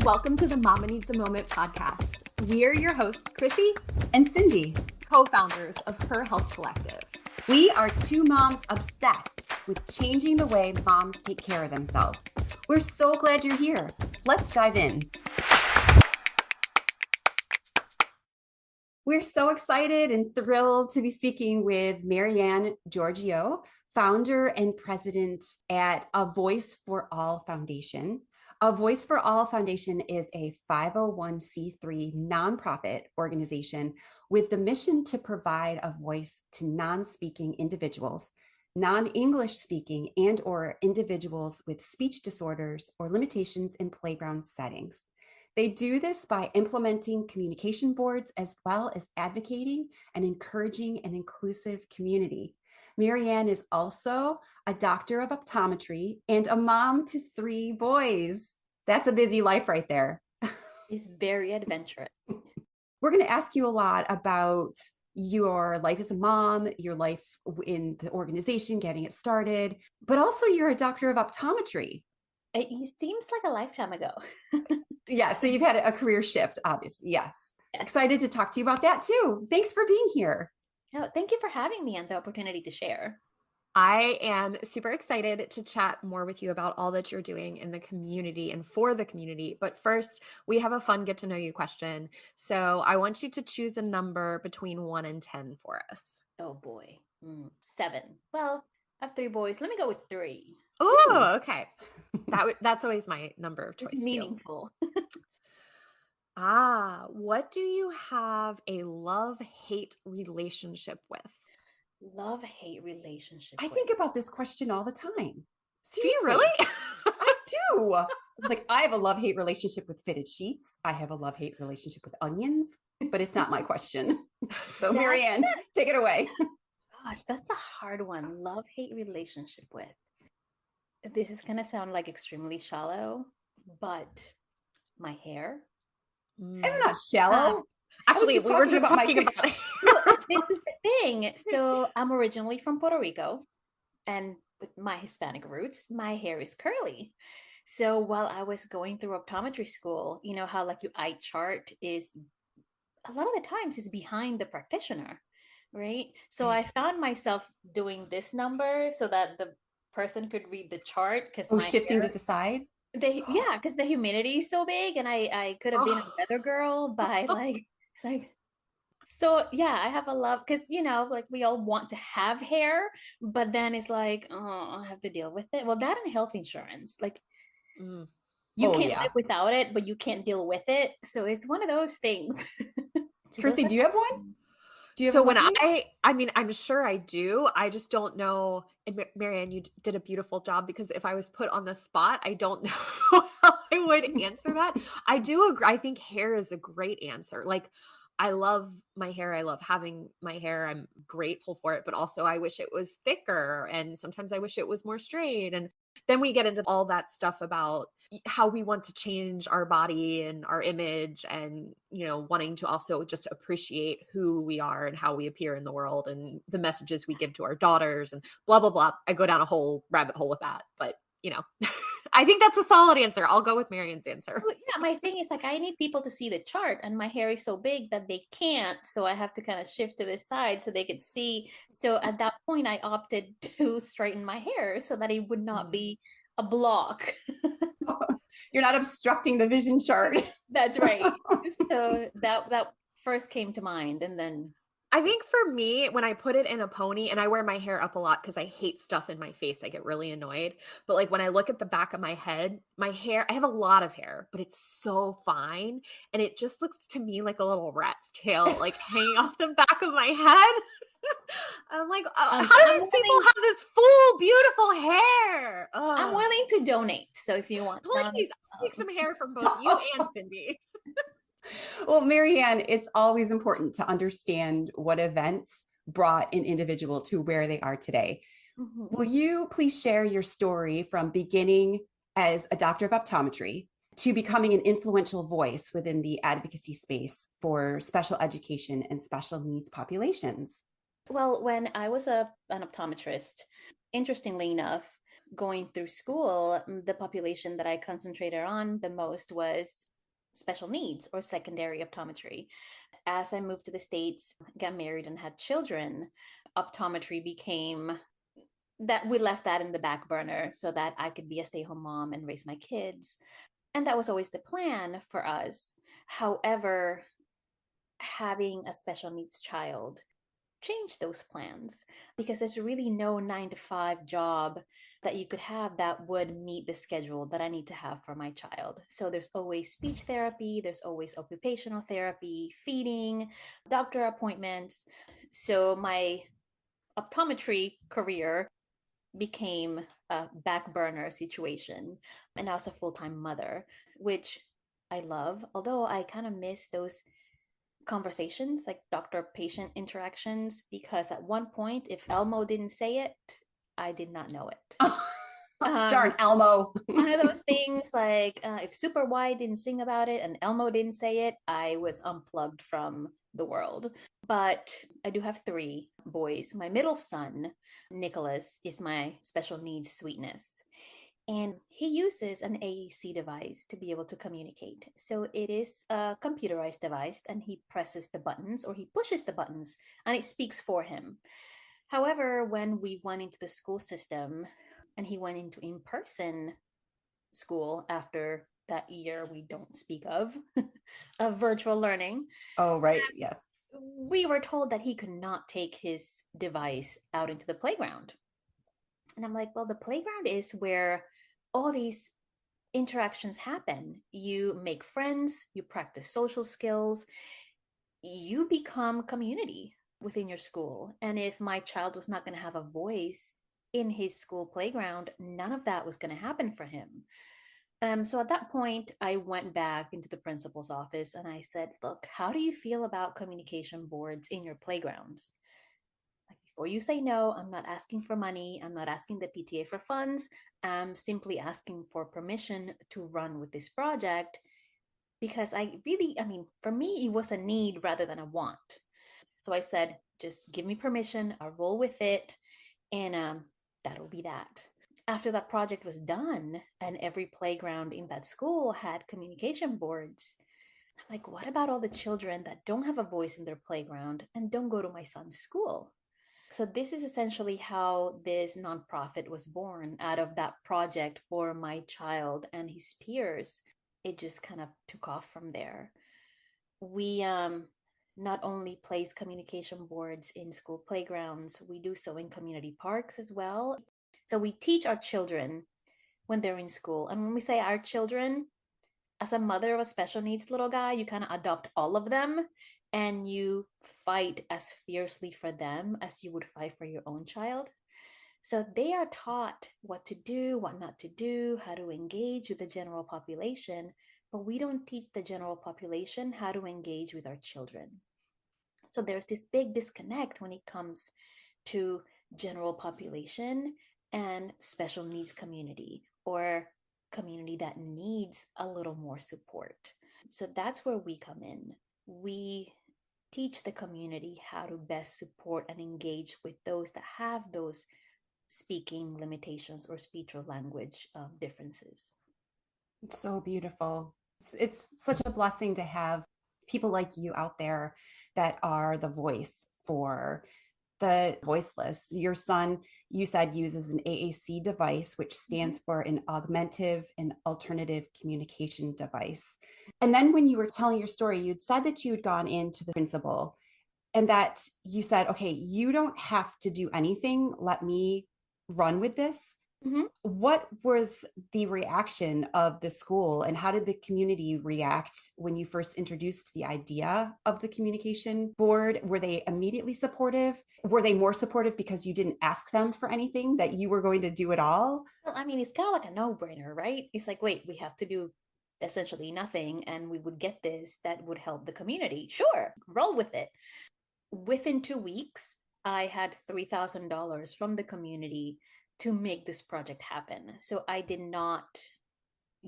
Welcome to the Mama Needs a Moment podcast. We are your hosts, Chrissy and Cindy, co-founders of Her Health Collective. We are two moms obsessed with changing the way moms take care of themselves. We're so glad you're here. Let's dive in. We're so excited and thrilled to be speaking with Marianne Georgiou, founder and president at A Voice for All Foundation. A Voice for All Foundation is a 501c3 nonprofit organization with the mission to provide a voice to non-speaking individuals, non-English speaking and/or individuals with speech disorders or limitations in playground settings. They do this by implementing communication boards as well as advocating and encouraging an inclusive community. Marianne is also a doctor of optometry and a mom to 3 boys. That's a busy life right there. It's very adventurous. We're going to ask you a lot about your life as a mom, your life in the organization, getting it started, but also you're a doctor of optometry. It seems like a lifetime ago. Yeah, so you've had a career shift, obviously. Yes. Excited to talk to you about that too. Thanks for being here. Oh, thank you for having me and the opportunity to share. I am super excited to chat more with you about all that you're doing in the community and for the community. But first, we have a fun get to know you question. So I want you to choose a number between 1 and 10 for us. Oh boy. 7. Well, I have 3 boys. Let me go with 3. Oh, okay. That's always my number of choice. It's meaningful. What do you have a love-hate relationship with? Love-hate relationship. I think about this question all the time. Seriously. Do you really? I do. It's like I have a love-hate relationship with fitted sheets. I have a love-hate relationship with onions, but it's not my question. So Marianne, take it away. Gosh, that's a hard one. Love-hate relationship with. This is going to sound like extremely shallow, but my hair. It's not shallow. Actually, we were just talking about it. This is the thing. So I'm originally from Puerto Rico, and with my Hispanic roots, my hair is curly. So while I was going through optometry school, you know how like your eye chart is a lot of the times is behind the practitioner, right? So I found myself doing this number so that the person could read the chart because shifting to the side. Because the humidity is so big, and I could have been a weather girl by it's like. So yeah, I have a love because like we all want to have hair, but then it's like, oh, I have to deal with it. Well, that and health insurance, like you can't live without it, but you can't deal with it. So it's one of those things. Chrissy, do you have one? I'm sure I do. I just don't know. And Marianne, you did a beautiful job because if I was put on the spot, I don't know how I would answer that. I do agree. I think hair is a great answer. Like, I love my hair. I love having my hair. I'm grateful for it, but also I wish it was thicker. And sometimes I wish it was more straight. And then we get into all that stuff about how we want to change our body and our image and, wanting to also just appreciate who we are and how we appear in the world and the messages we give to our daughters and blah, blah, blah. I go down a whole rabbit hole with that, but I think that's a solid answer. I'll go with Marianne's answer. Well, yeah, my thing is like I need people to see the chart, and my hair is so big that they can't. So I have to kind of shift to the side so they could see. So at that point, I opted to straighten my hair so that it would not be a block. You're not obstructing the vision chart. That's right. So that first came to mind, and then. I think for me, when I put it in a pony, and I wear my hair up a lot because I hate stuff in my face, I get really annoyed. But like when I look at the back of my head, my hair, I have a lot of hair, but it's so fine. And it just looks to me like a little rat's tail, like hanging off the back of my head. I'm like, how do these people have this full, beautiful hair? I'm willing to donate. So if you want, please, I'll take some hair from both you and Cindy. Well, Marianne, it's always important to understand what events brought an individual to where they are today. Mm-hmm. Will you please share your story from beginning as a doctor of optometry to becoming an influential voice within the advocacy space for special education and special needs populations? Well, when I was an optometrist, interestingly enough, going through school, the population that I concentrated on the most was special needs or secondary optometry. As I moved to the States, got married, and had children, optometry became that we left that in the back burner so that I could be a stay home mom and raise my kids. And that was always the plan for us. However, having a special needs child changed those plans because there's really no 9 to 5 job that you could have that would meet the schedule that I need to have for my child. So there's always speech therapy, there's always occupational therapy, feeding, doctor appointments. So my optometry career became a back burner situation. And I was a full time mother, which I love, although I kind of miss those conversations, like doctor patient interactions, because at one point, if Elmo didn't say it, I did not know it. Darn Elmo. One of those things like if Super Wide didn't sing about it and Elmo didn't say it, I was unplugged from the world. But I do have 3 boys. My middle son, Nicholas, is my special needs sweetness. And he uses an AEC device to be able to communicate. So it is a computerized device, and he presses the buttons or he pushes the buttons and it speaks for him. However, when we went into the school system and he went into in-person school after that year we don't speak of, of virtual learning, Oh, right. Yes. we were told that he could not take his device out into the playground. And I'm like, well, the playground is where all these interactions happen. You make friends, you practice social skills, you become community within your school. And if my child was not going to have a voice in his school playground, none of that was going to happen for him. So at that point, I went back into the principal's office and I said, look, how do you feel about communication boards in your playgrounds? Like, before you say no, I'm not asking for money. I'm not asking the PTA for funds. I'm simply asking for permission to run with this project because for me, it was a need rather than a want. So I said, just give me permission. I'll roll with it. And that'll be that. After that project was done and every playground in that school had communication boards, I'm like, what about all the children that don't have a voice in their playground and don't go to my son's school? So this is essentially how this nonprofit was born out of that project for my child and his peers. It just kind of took off from there. We not only place communication boards in school playgrounds, we do so in community parks as well. So we teach our children when they're in school. And when we say our children, as a mother of a special needs little guy, you kind of adopt all of them and you fight as fiercely for them as you would fight for your own child. So they are taught what to do, what not to do, how to engage with the general population, but we don't teach the general population how to engage with our children. So there's this big disconnect when it comes to general population and special needs community, or community that needs a little more support. So that's where we come in. We teach the community how to best support and engage with those that have those speaking limitations or speech or language differences. It's so beautiful. It's such a blessing to have people like you out there that are the voice for the voiceless. Your son, you said, uses an AAC device, which stands for an augmentative and alternative communication device. And then when you were telling your story, you'd said that you had gone into the principal and that you said, okay, you don't have to do anything. Let me run with this. Mm-hmm. What was the reaction of the school and how did the community react when you first introduced the idea of the communication board? Were they immediately supportive? Were they more supportive because you didn't ask them for anything, that you were going to do it all? Well, I mean, it's kind of like a no-brainer, right? It's like, wait, we have to do essentially nothing and we would get this that would help the community. Sure, roll with it. Within 2 weeks, I had $3,000 from the community to make this project happen. So I did not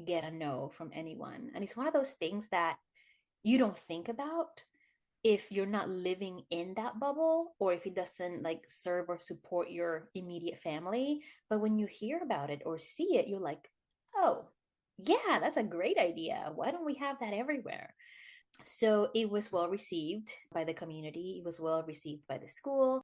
get a no from anyone. And it's one of those things that you don't think about if you're not living in that bubble or if it doesn't like serve or support your immediate family. But when you hear about it or see it, you're like, oh, yeah, that's a great idea. Why don't we have that everywhere? So it was well received by the community, it was well received by the school.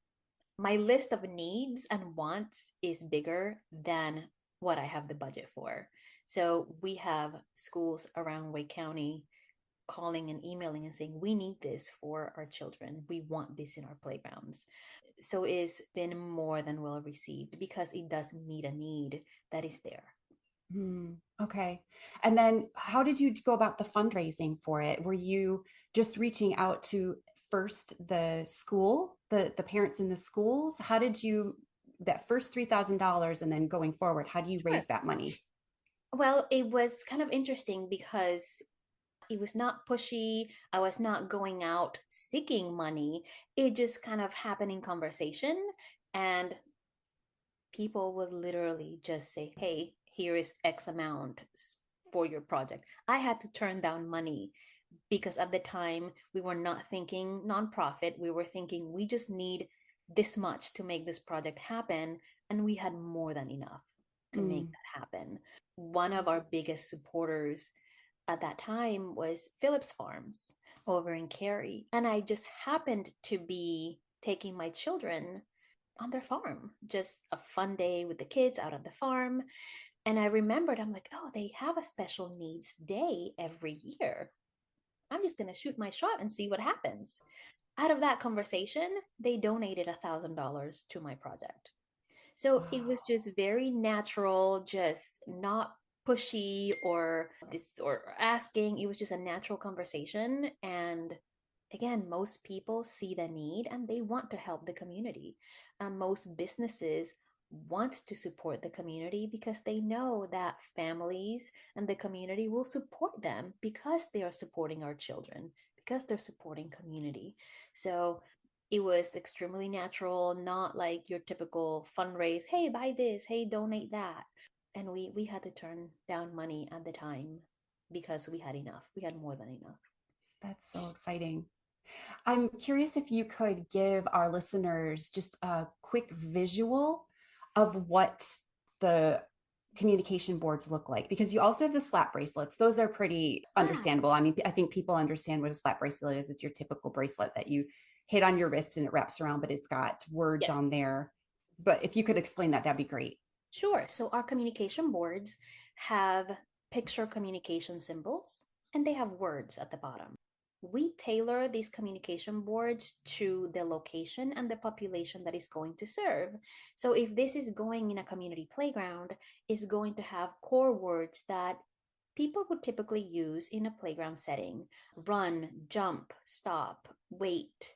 My list of needs and wants is bigger than what I have the budget for. So we have schools around Wake County calling and emailing and saying, we need this for our children. We want this in our playgrounds. So it's been more than well received because it does meet a need that is there. Okay. And then how did you go about the fundraising for it? Were you just reaching out to first the school, the parents in the schools? How did you, that first $3,000 and then going forward, how do you Sure. raise that money? Well, it was kind of interesting because it was not pushy. I was not going out seeking money. It just kind of happened in conversation. And people would literally just say, hey, here is X amount for your project. I had to turn down money because at the time we were not thinking nonprofit. We were thinking we just need this much to make this project happen. And we had more than enough to make Mm. that happen. One of our biggest supporters at that time was Phillips Farms over in Cary. And I just happened to be taking my children on their farm, just a fun day with the kids out at the farm. And I remembered, I'm like, oh, they have a special needs day every year. I'm just going to shoot my shot and see what happens. Out of that conversation, they donated $1,000 to my project. So it was Wow. just very natural, just not pushy or this or asking. It was just a natural conversation. And again, most people see the need and they want to help the community. Most businesses want to support the community because they know that families and the community will support them because they are supporting our children, because they're supporting community. So it was extremely natural, not like your typical fundraise, hey, buy this, hey, donate that. And we had to turn down money at the time because we had enough. We had more than enough. That's so exciting. I'm curious if you could give our listeners just a quick visual of what the communication boards look like, because you also have the slap bracelets. Those are pretty Yeah. understandable. I mean, I think people understand what a slap bracelet is. It's your typical bracelet that you hit on your wrist and it wraps around, but it's got words Yes. on there. But if you could explain that, that'd be great. Sure. So our communication boards have picture communication symbols and they have words at the bottom. We tailor these communication boards to the location and the population that is going to serve. So if this is going in a community playground, it's going to have core words that people would typically use in a playground setting: run, jump, stop, wait,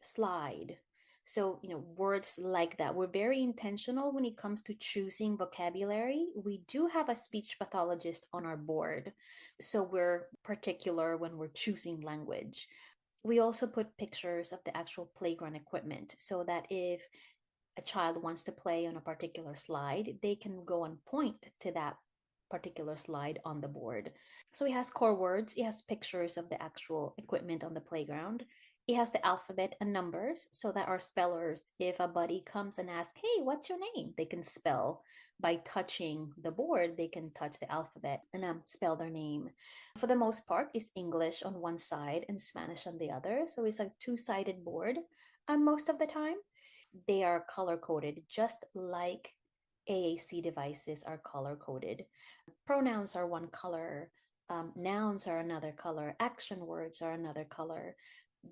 slide. So, words like that. We're very intentional when it comes to choosing vocabulary. We do have a speech pathologist on our board, so we're particular when we're choosing language. We also put pictures of the actual playground equipment so that if a child wants to play on a particular slide, they can go and point to that particular slide on the board. So it has core words, it has pictures of the actual equipment on the playground. It has the alphabet and numbers so that our spellers, if a buddy comes and asks, hey, what's your name? They can spell by touching the board, they can touch the alphabet and spell their name. For the most part, it's English on one side and Spanish on the other. So it's a two-sided board most of the time. They are color coded, just like AAC devices are color coded. Pronouns are one color, nouns are another color, action words are another color.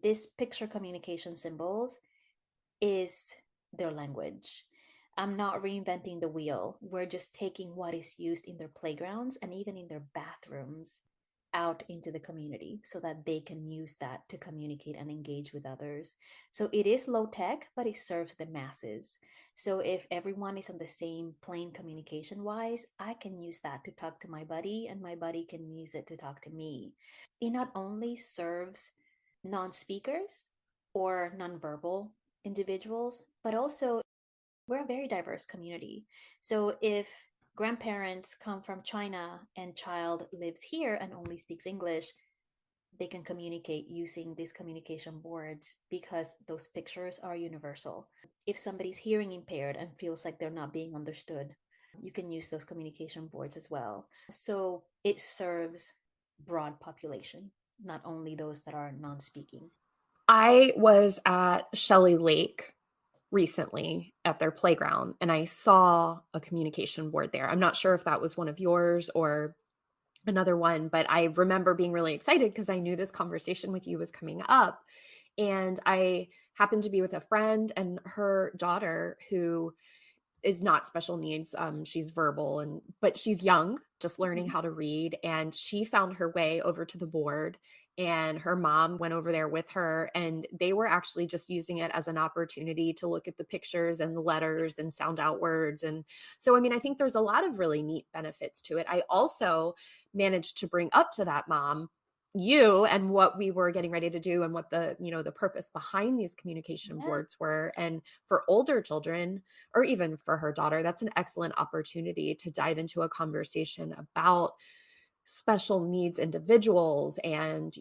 This picture communication symbols is their language. I'm not reinventing the wheel. We're just taking what is used in their playgrounds and even in their bathrooms out into the community so that they can use that to communicate and engage with others. So it is low tech, but it serves the masses. So if everyone is on the same plane communication wise, I can use that to talk to my buddy, and my buddy can use it to talk to me. It not only serves non speakers or nonverbal individuals, but also we're a very diverse community. So if grandparents come from China and child lives here and only speaks English, they can communicate using these communication boards because those pictures are universal. If somebody's hearing impaired and feels like they're not being understood, You can use those communication boards as well. So it serves broad population, not only those that are non-speaking. I was at Shelley Lake recently at their playground and I saw a communication board there. I'm not sure if that was one of yours or another one, but I remember being really excited because I knew this conversation with you was coming up. And I happened to be with a friend and her daughter who is not special needs. She's verbal but she's young, just learning Mhm. how to read. And she found her way over to the board and her mom went over there with her. And they were actually just using it as an opportunity to look at the pictures and the letters and sound out words. And so, I mean, I think there's a lot of really neat benefits to it. I also managed to bring up to that mom you and what we were getting ready to do and what the purpose behind these communication Yeah. boards were. And for older children, or even for her daughter, that's an excellent opportunity to dive into a conversation about special needs individuals and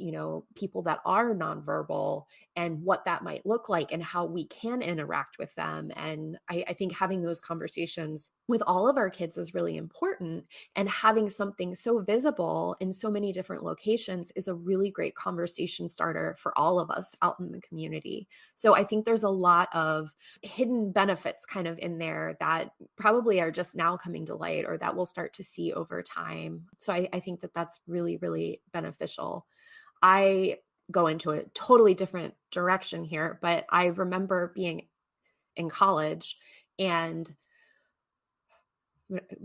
people that are nonverbal and what that might look like and how we can interact with them. And I think having those conversations with all of our kids is really important, and having something so visible in so many different locations is a really great conversation starter for all of us out in the community. So I think there's a lot of hidden benefits kind of in there that probably are just now coming to light or that we'll start to see over time. So I think that that's really, really beneficial. I go into a totally different direction here, but I remember being in college and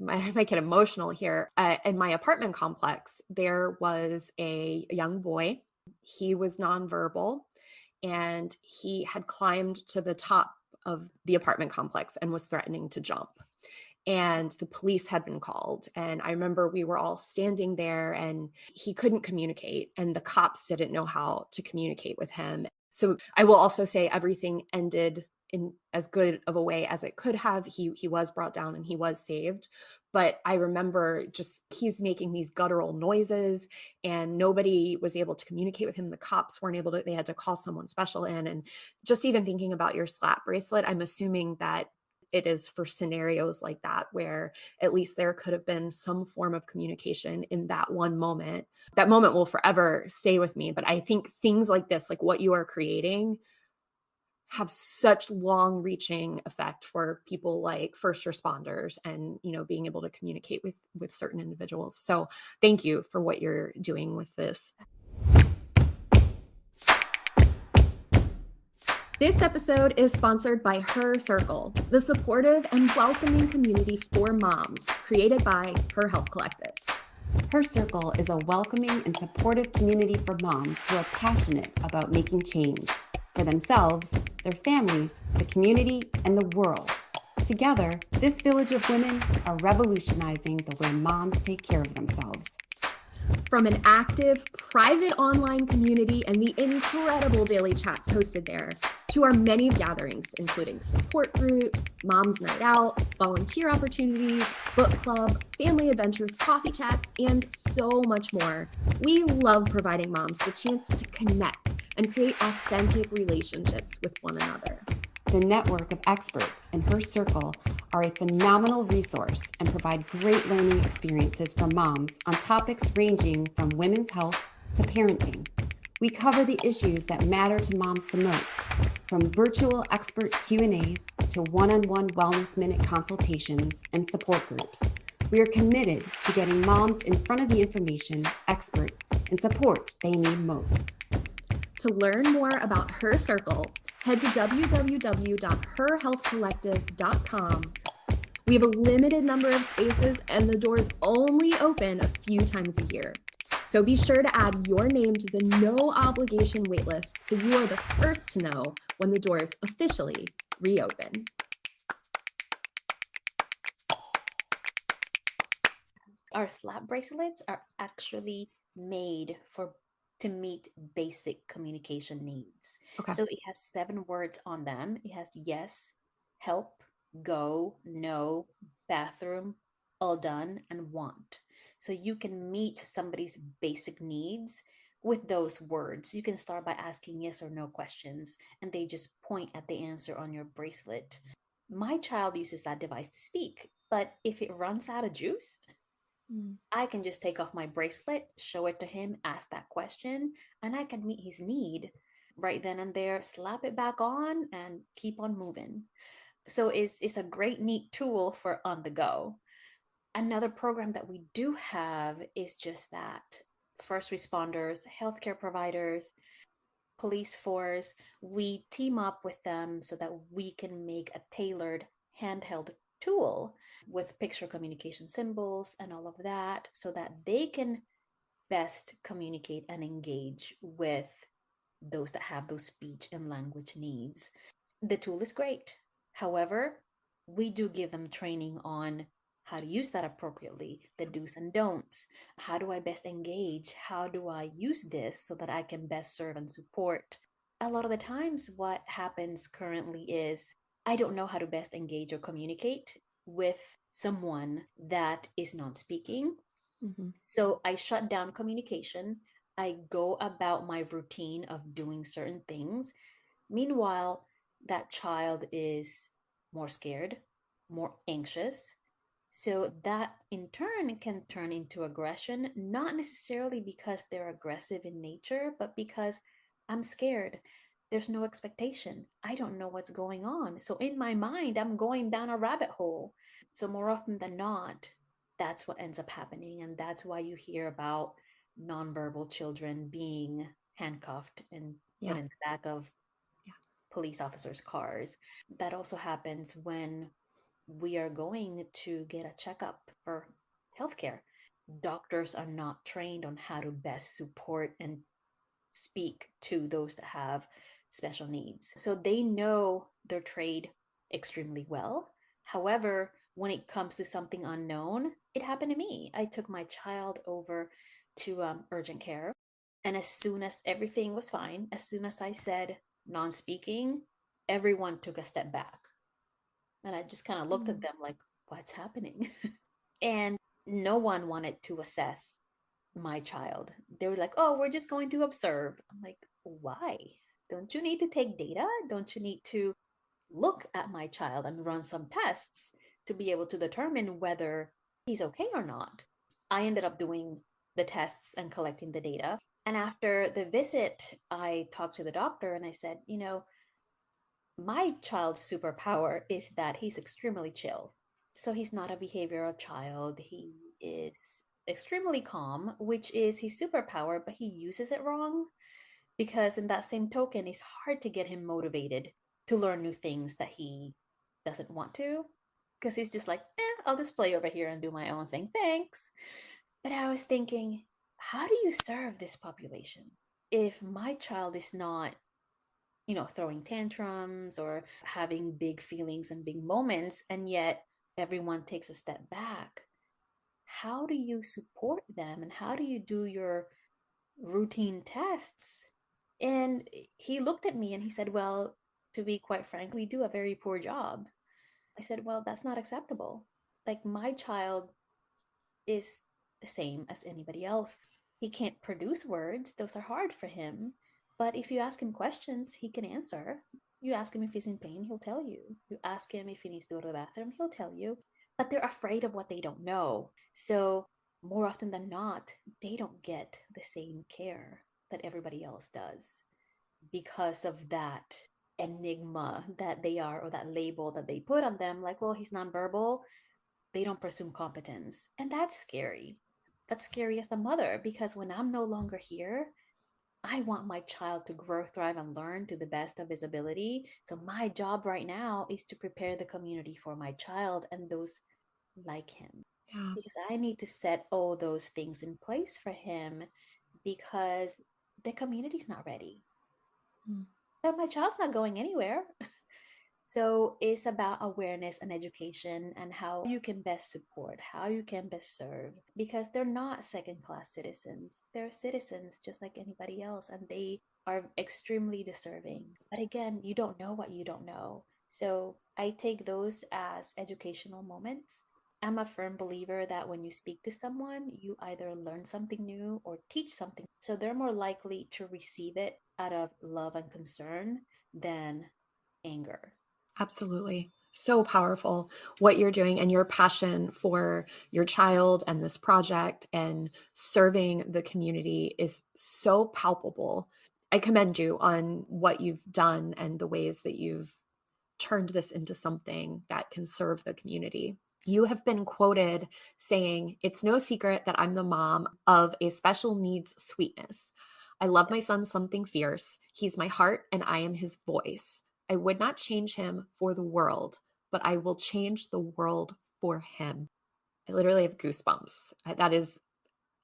I might get emotional here. In my apartment complex, there was a young boy. He was nonverbal and he had climbed to the top of the apartment complex and was threatening to jump. And the police had been called. And I remember we were all standing there and he couldn't communicate, and the cops didn't know how to communicate with him. So I will also say everything ended in as good of a way as it could have. He was brought down and he was saved. But I remember just he's making these guttural noises and nobody was able to communicate with him. The cops weren't able to, they had to call someone special in. And just even thinking about your slap bracelet, I'm assuming that it is for scenarios like that where at least there could have been some form of communication in that one moment. That moment will forever stay with me. But I think things like this, like what you are creating, have such long reaching effect for people like first responders and being able to communicate with certain individuals. So thank you for what you're doing with this. This episode is sponsored by Her Circle, the supportive and welcoming community for moms created by Her Health Collective. Her Circle is a welcoming and supportive community for moms who are passionate about making change for themselves, their families, the community, and the world. Together, this village of women are revolutionizing the way moms take care of themselves. From an active, private online community and the incredible daily chats hosted there, to our many gatherings, including support groups, Moms Night Out, volunteer opportunities, book club, family adventures, coffee chats, and so much more. We love providing moms the chance to connect and create authentic relationships with one another. The network of experts in Her Circle are a phenomenal resource and provide great learning experiences for moms on topics ranging from women's health to parenting. We cover the issues that matter to moms the most, from virtual expert Q&As to one-on-one Wellness Minute consultations and support groups. We are committed to getting moms in front of the information, experts, and support they need most. To learn more about Her Circle, head to www.herhealthcollective.com. We have a limited number of spaces and the doors only open a few times a year. So be sure to add your name to the no obligation waitlist so you are the first to know when the doors officially reopen. Our slap bracelets are actually made to meet basic communication needs. Okay. So it has 7 words on them. It has yes, help, go, no, bathroom, all done, and want. So you can meet somebody's basic needs with those words. You can start by asking yes or no questions, and they just point at the answer on your bracelet. My child uses that device to speak, but if it runs out of juice, Mm. I can just take off my bracelet, show it to him, ask that question, and I can meet his need right then and there, slap it back on, and keep on moving. So it's a great, neat tool for on the go. Another program that we do have is just that first responders, healthcare providers, police force, we team up with them so that we can make a tailored handheld tool with picture communication symbols and all of that so that they can best communicate and engage with those that have those speech and language needs. The tool is great. However, we do give them training on how to use that appropriately, the do's and don'ts. How do I best engage? How do I use this so that I can best serve and support? A lot of the times, what happens currently is I don't know how to best engage or communicate with someone that is non speaking. Mm-hmm. So I shut down communication. I go about my routine of doing certain things. Meanwhile, that child is more scared, more anxious. So that in turn can turn into aggression, not necessarily because they're aggressive in nature, but because I'm scared. There's no expectation. I don't know what's going on. So in my mind, I'm going down a rabbit hole. So more often than not, that's what ends up happening. And that's why you hear about nonverbal children being handcuffed and Yeah. put in the back of Yeah. police officers' cars. That also happens when we are going to get a checkup for healthcare. Doctors are not trained on how to best support and speak to those that have special needs. So they know their trade extremely well. However, when it comes to something unknown, it happened to me. I took my child over to urgent care. And as soon as everything was fine, as soon as I said non speaking, everyone took a step back. And I just kind of looked at Mm. them like, what's happening? And no one wanted to assess my child. They were like, oh, we're just going to observe. I'm like, why? Don't you need to take data? Don't you need to look at my child and run some tests to be able to determine whether he's okay or not? I ended up doing the tests and collecting the data. And after the visit, I talked to the doctor and I said, my child's superpower is that he's extremely chill. So he's not a behavioral child. He is extremely calm, which is his superpower, but he uses it wrong because, in that same token, it's hard to get him motivated to learn new things that he doesn't want to because he's just like, I'll just play over here and do my own thing. Thanks. But I was thinking, how do you serve this population if my child is not throwing tantrums or having big feelings and big moments, and yet everyone takes a step back? How do you support them and how do you do your routine tests? And he looked at me and he said, well, to be quite frank, we do a very poor job. I said, well, that's not acceptable. Like, my child is the same as anybody else. He can't produce words, those are hard for him. But if you ask him questions, he can answer. You ask him if he's in pain, he'll tell you. You ask him if he needs to go to the bathroom, he'll tell you. But they're afraid of what they don't know. So, more often than not, they don't get the same care that everybody else does because of that enigma that they are, or that label that they put on them, like, well, he's nonverbal, they don't presume competence. And that's scary. That's scary as a mother because when I'm no longer here, I want my child to grow, thrive, and learn to the best of his ability. So my job right now is to prepare the community for my child and those like him. Yeah. Because I need to set all those things in place for him because the community's not ready. Mm. But my child's not going anywhere. So it's about awareness and education and how you can best support, how you can best serve, because they're not second class citizens. They're citizens just like anybody else, and they are extremely deserving. But again, you don't know what you don't know. So I take those as educational moments. I'm a firm believer that when you speak to someone, you either learn something new or teach something. So they're more likely to receive it out of love and concern than anger. Absolutely. So powerful what you're doing, and your passion for your child and this project and serving the community is so palpable. I commend you on what you've done and the ways that you've turned this into something that can serve the community. You have been quoted saying, "It's no secret that I'm the mom of a special needs sweetness. I love my son something fierce. He's my heart and I am his voice. I would not change him for the world, but I will change the world for him." I literally have goosebumps. That is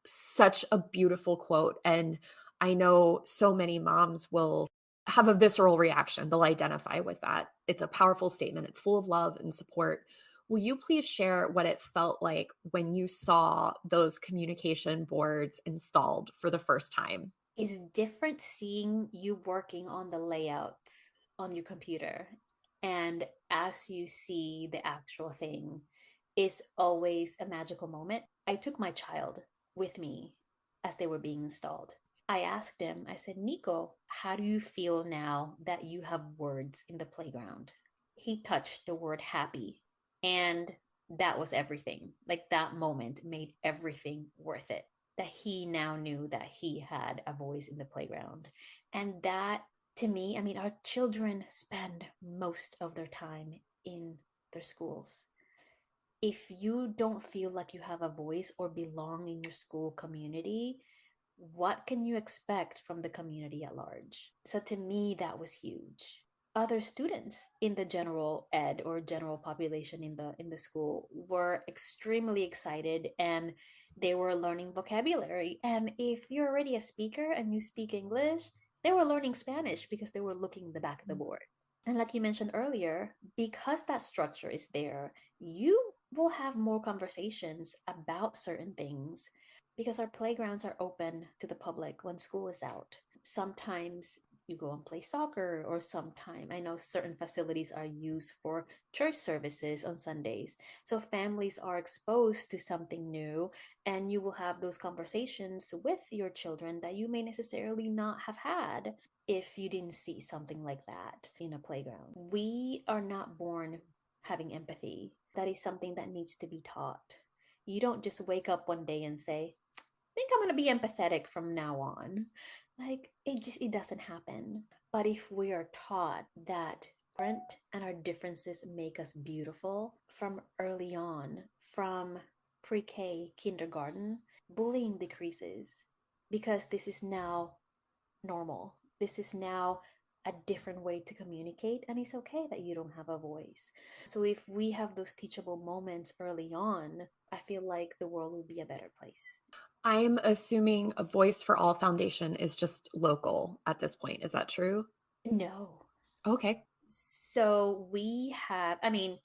such a beautiful quote. And I know so many moms will have a visceral reaction. They'll identify with that. It's a powerful statement. It's full of love and support. Will you please share what it felt like when you saw those communication boards installed for the first time? It's different seeing you working on the layouts on your computer. And as you see the actual thing, it's always a magical moment. I took my child with me as they were being installed. I asked him, I said, Nico, how do you feel now that you have words in the playground? He touched the word happy, and that was everything. Like that moment made everything worth it, that he now knew that he had a voice in the playground. And that, to me, I mean, our children spend most of their time in their schools. If you don't feel like you have a voice or belong in your school community, what can you expect from the community at large? So to me, that was huge. Other students in the general ed or general population in the school were extremely excited, and they were learning vocabulary. And if you're already a speaker and you speak English, they were learning Spanish because they were looking at the back of the board. And like you mentioned earlier, because that structure is there, you will have more conversations about certain things because our playgrounds are open to the public when school is out. Sometimes you go and play soccer, or sometime I know certain facilities are used for church services on Sundays. So families are exposed to something new, and you will have those conversations with your children that you may necessarily not have had if you didn't see something like that in a playground. We are not born having empathy. That is something that needs to be taught. You don't just wake up one day and say, I think I'm going to be empathetic from now on. Like it doesn't happen. But if we are taught that different and our differences make us beautiful from early on, from pre-K, kindergarten, bullying decreases because this is now normal. This is now a different way to communicate, and it's okay that you don't have a voice. So if we have those teachable moments early on, I feel like the world will be a better place. I'm assuming a Voice for All Foundation is just local at this point. Is that true? No. Okay. So we have, I mean,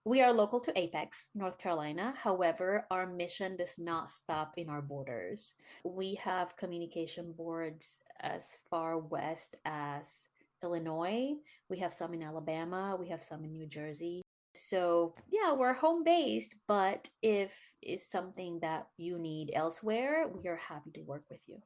we are local to Apex, North Carolina. However, our mission does not stop in our borders. We have communication boards as far west as Illinois. We have some in Alabama. We have some in New Jersey. So, yeah, we're home based, but if it's something that you need elsewhere, we are happy to work with you.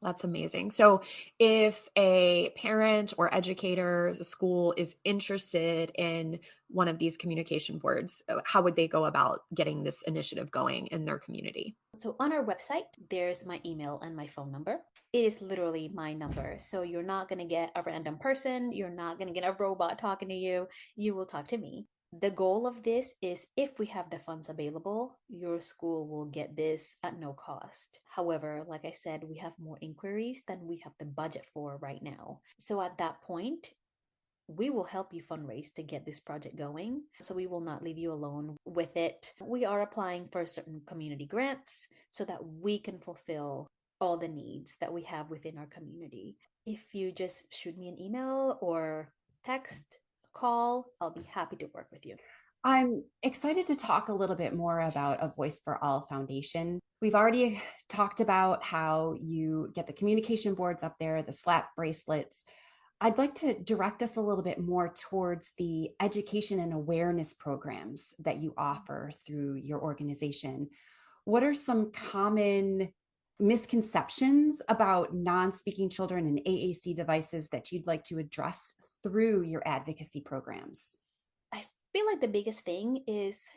That's amazing. So, if a parent or educator, the school is interested in one of these communication boards, how would they go about getting this initiative going in their community? So on our website, there's my email and my phone number. It is literally my number. So you're not going to get a random person. You're not going to get a robot talking to you. You will talk to me. The goal of this is if we have the funds available, your school will get this at no cost. However, like I said, we have more inquiries than we have the budget for right now. So at that point, we will help you fundraise to get this project going. So we will not leave you alone with it. We are applying for certain community grants so that we can fulfill all the needs that we have within our community. If you just shoot me an email or text, call, I'll be happy to work with you. I'm excited to talk a little bit more about a Voice for All Foundation. We've already talked about how you get the communication boards up there, the slap bracelets. I'd like to direct us a little bit more towards the education and awareness programs that you offer through your organization. What are some common misconceptions about non-speaking children and AAC devices that you'd like to address through your advocacy programs? I feel like the biggest thing is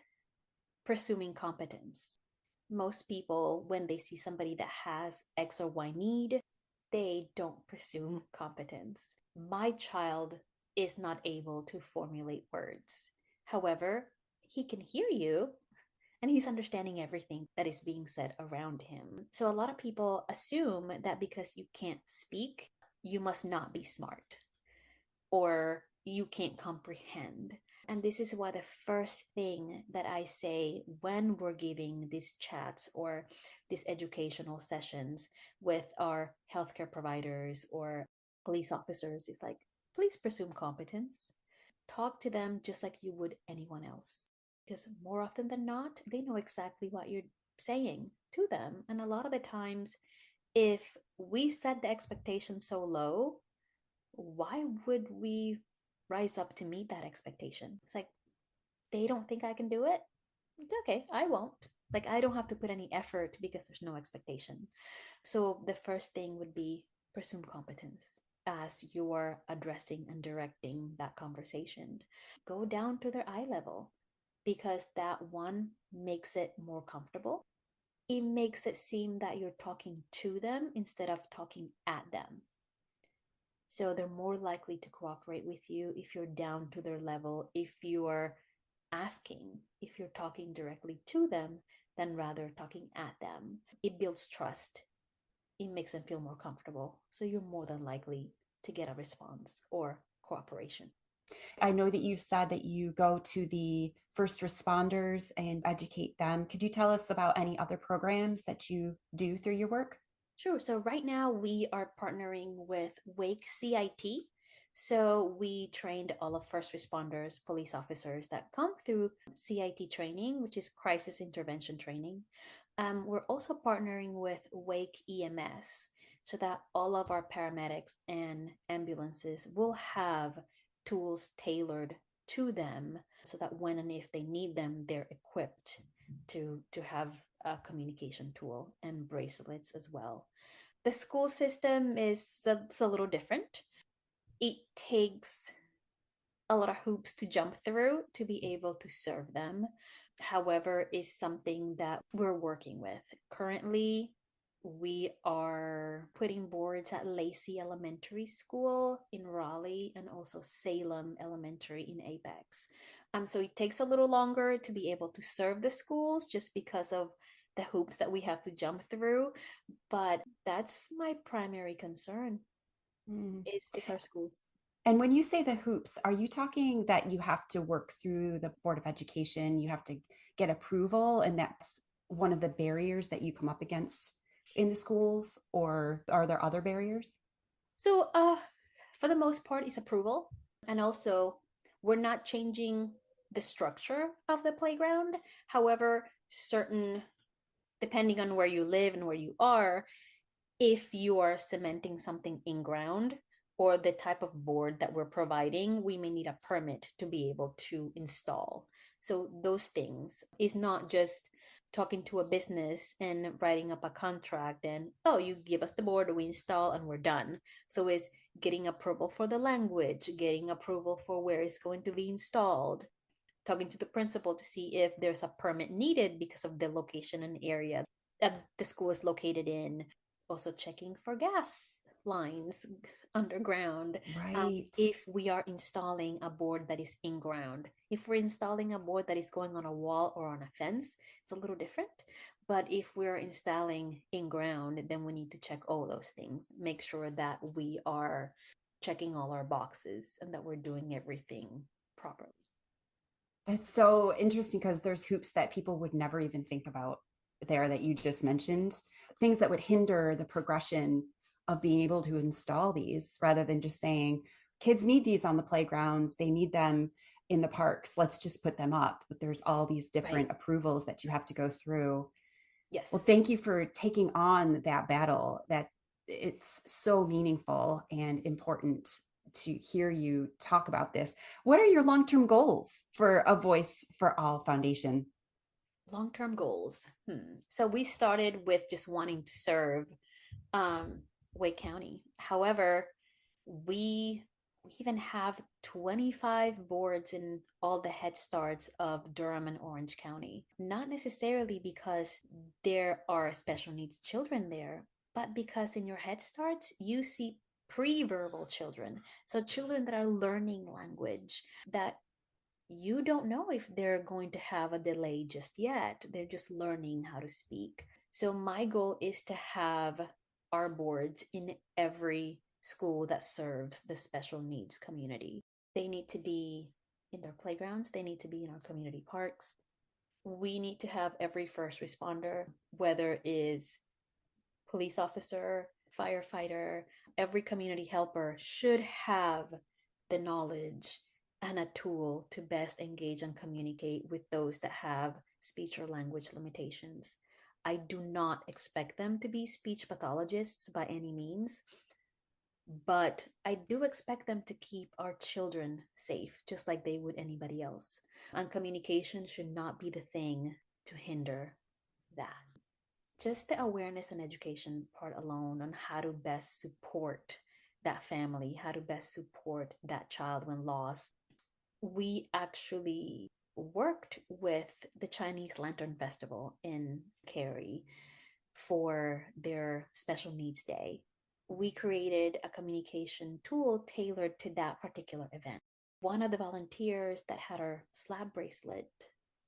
presuming competence. Most people, when they see somebody that has X or Y need, they don't presume competence. My child is not able to formulate words. However, he can hear you and he's understanding everything that is being said around him. So a lot of people assume that because you can't speak, you must not be smart or you can't comprehend. And this is why the first thing that I say when we're giving these chats or these educational sessions with our healthcare providers or police officers is like, please presume competence. Talk to them just like you would anyone else. Because more often than not, they know exactly what you're saying to them. And a lot of the times, if we set the expectation so low, why would we rise up to meet that expectation? It's like, they don't think I can do it. It's okay, I won't. Like, I don't have to put any effort because there's no expectation. So, the first thing would be presume competence as you're addressing and directing that conversation. Go down to their eye level because that one makes it more comfortable. It makes it seem that you're talking to them instead of talking at them. So they're more likely to cooperate with you if you're down to their level, if you're asking, if you're talking directly to them, than rather talking at them. It builds trust. It makes them feel more comfortable. So you're more than likely to get a response or cooperation. I know that you've said that you go to the first responders and educate them. Could you tell us about any other programs that you do through your work? Sure. So right now we are partnering with Wake CIT. So we trained all of first responders, police officers that come through CIT training, which is crisis intervention training. We're also partnering with Wake EMS so that all of our paramedics and ambulances will have tools tailored to them so that when and if they need them, they're equipped to have a communication tool and bracelets as well. The school system is it's a little different. It takes a lot of hoops to jump through to be able to serve them. However, is something that we're working with. Currently, we are putting boards at Lacey Elementary School in Raleigh and also Salem Elementary in Apex. So it takes a little longer to be able to serve the schools just because of the hoops that we have to jump through. But that's my primary concern Mm. is our schools. And when you say the hoops, are you talking that you have to work through the Board of Education, you have to get approval, and that's one of the barriers that you come up against in the schools, or are there other barriers? So, for the most part, it's approval. And also, we're not changing the structure of the playground. However, depending on where you live and where you are, if you are cementing something in ground or the type of board that we're providing, we may need a permit to be able to install. So those things is not just talking to a business and writing up a contract and oh, you give us the board, we install and we're done. So it's getting approval for the language, getting approval for where it's going to be installed, talking to the principal to see if there's a permit needed because of the location and area that the school is located in. Also checking for gas lines underground. Right. If we are installing a board that is in ground, if we're installing a board that is going on a wall or on a fence, it's a little different. But if we're installing in ground, then we need to check all those things, make sure that we are checking all our boxes and that we're doing everything properly. That's so interesting because there's hoops that people would never even think about there that you just mentioned, things that would hinder the progression of being able to install these rather than just saying, kids need these on the playgrounds, they need them in the parks, let's just put them up. But there's all these Right. different approvals that you have to go through. Well, Yes. thank you for taking on that battle. That it's so meaningful and important to hear you talk about this. What are your long-term goals for A Voice for All Foundation? Long-term goals. So we started with just wanting to serve um, Wake County. However, we We even have 25 boards in all the Head Starts of Durham and Orange County. Not necessarily because there are special needs children there, but because in your Head Starts, you see pre-verbal children. So children that are learning language that you don't know if they're going to have a delay just yet. They're just learning how to speak. So my goal is to have our boards in every school that serves the special needs community. They need to be in their playgrounds, they need to be in our community parks. We need to have every first responder, whether it is police officer, firefighter, every community helper should have the knowledge and a tool to best engage and communicate with those that have speech or language limitations. I do not expect them to be speech pathologists by any means, but I do expect them to keep our children safe, just like they would anybody else. And communication should not be the thing to hinder that. Just the awareness and education part alone on how to best support that family, how to best support that child when lost. We actually worked with the Chinese Lantern Festival in Cary for their Special Needs Day. We created a communication tool tailored to that particular event. One of the volunteers that had our slab bracelet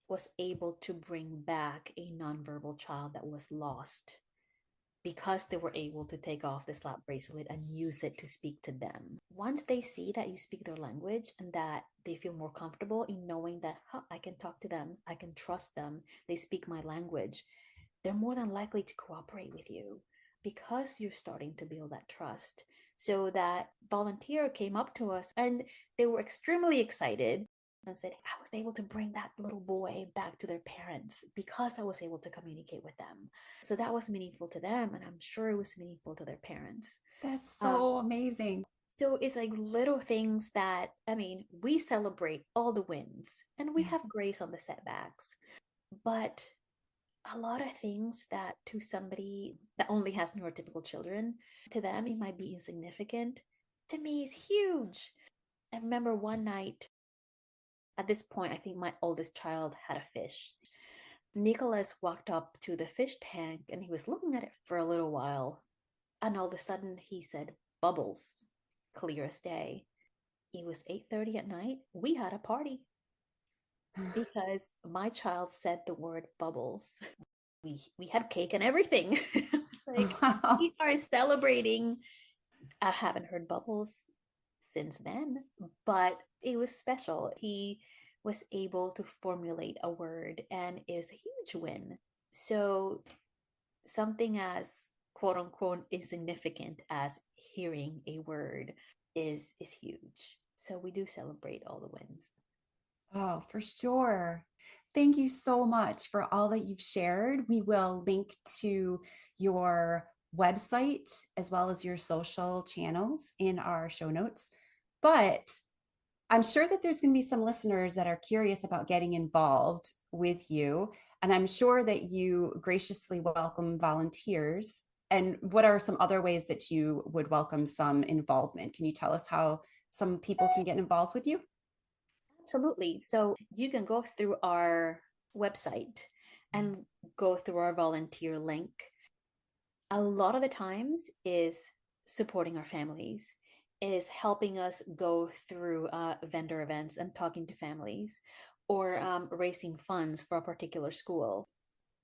was able to bring back a nonverbal child that was lost because they were able to take off the slap bracelet and use it to speak to them. Once they see that you speak their language and that they feel more comfortable in knowing that I can talk to them, I can trust them, they speak my language, they're more than likely to cooperate with you because you're starting to build that trust. So that volunteer came up to us and they were extremely excited and said, I was able to bring that little boy back to their parents because I was able to communicate with them. So that was meaningful to them, and I'm sure it was meaningful to their parents. That's so amazing. So it's like little things that, I mean, we celebrate all the wins and we Yeah. have grace on the setbacks. But a lot of things that to somebody that only has neurotypical children, to them, it might be insignificant. To me, it's huge. I remember one night, at this point, I think my oldest child had a fish. Nicholas walked up to the fish tank and he was looking at it for a little while. And all of a sudden he said, bubbles, clear as day. It was 8:30 at night. We had a party because my child said the word bubbles. We had cake and everything. It's like Wow. we are celebrating. I haven't heard bubbles since then, but it was special. He was able to formulate a word and is a huge win. So something as quote unquote insignificant as hearing a word is huge. So we do celebrate all the wins. Oh, for sure. Thank you so much for all that you've shared. We will link to your website as well as your social channels in our show notes. But I'm sure that there's going to be some listeners that are curious about getting involved with you. And I'm sure that you graciously welcome volunteers. And what are some other ways that you would welcome some involvement? Can you tell us how some people can get involved with you? Absolutely. So you can go through our website and go through our volunteer link. A lot of the times is supporting our families, is helping us go through vendor events and talking to families, or raising funds for a particular school.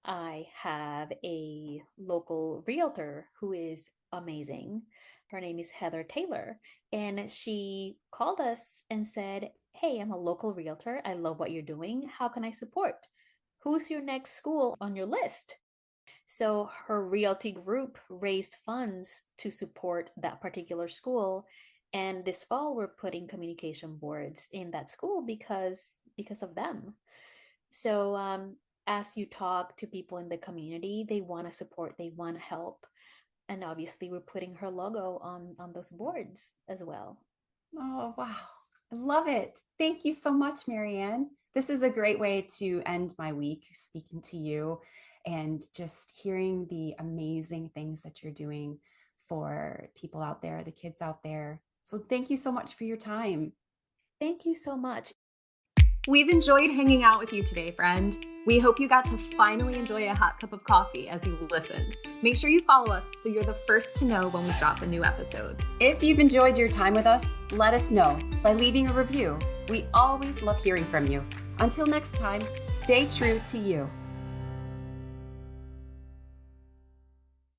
I have a local realtor who is amazing. Her name is Heather Taylor, and she called us and said, hey, I'm a local realtor. I love what you're doing. How can I support? Who's your next school on your list? So her realty group raised funds to support that particular school. And this fall, we're putting communication boards in that school because of them. So as you talk to people in the community, they want to support, they want to help. And obviously, we're putting her logo on those boards as well. Oh, wow. I love it. Thank you so much, Marianne. This is a great way to end my week speaking to you and just hearing the amazing things that you're doing for people out there, the kids out there. So thank you so much for your time. Thank you so much. We've enjoyed hanging out with you today, friend. We hope you got to finally enjoy a hot cup of coffee as you listened. Make sure you follow us so you're the first to know when we drop a new episode. If you've enjoyed your time with us, let us know by leaving a review. We always love hearing from you. Until next time, stay true to you.